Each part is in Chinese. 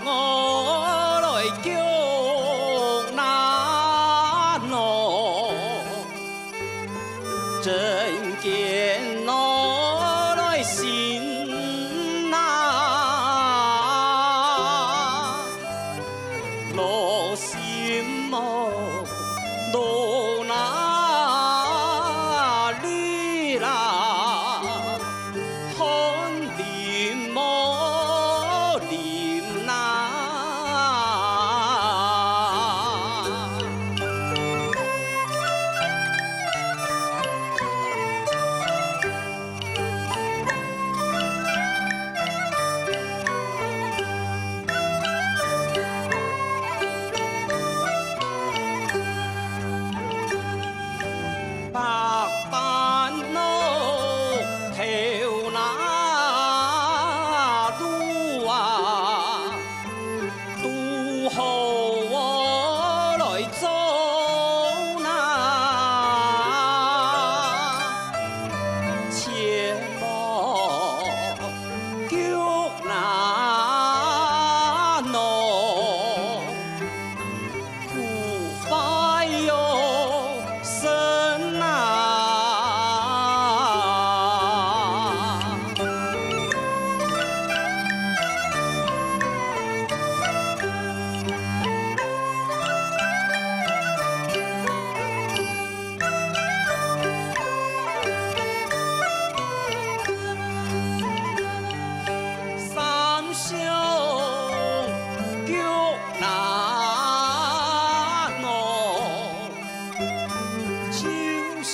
我来叫那侬，真见我来信那，罗心么罗那里啦，看你么念那。白板路头那路啊，拄好我来走那，切莫叫那侬苦快哟。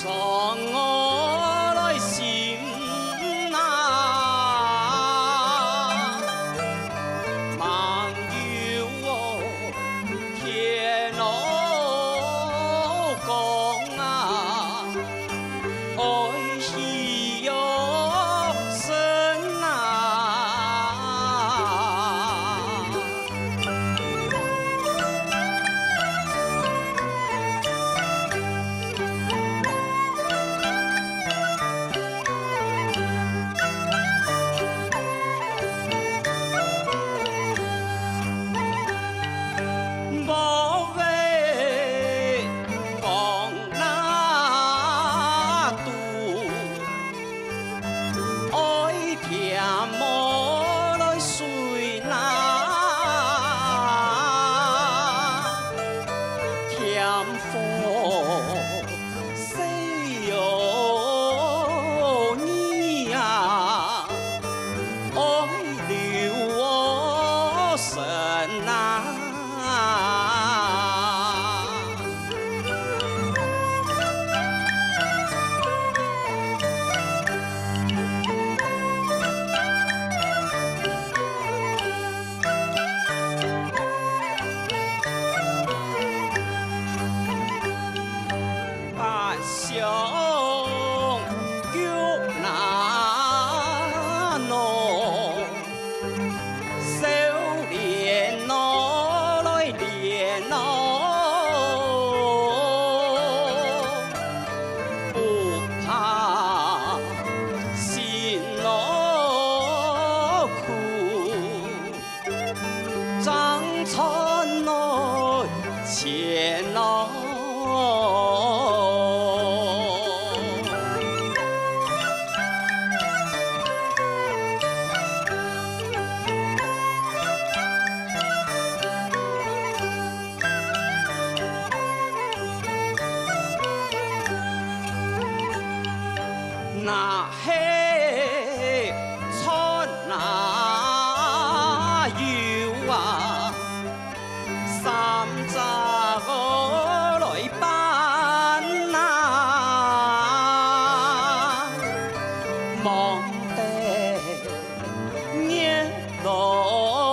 我来心啊，梦游哦，天路讲啊，爱是哟深啊。莫来睡那，添风西哟你啊，爱留我身啊。想叫那侬少年我来练侬，不怕心劳苦，张春来前来。那嘿春那游啊，三十五来办呐，忙得热闹。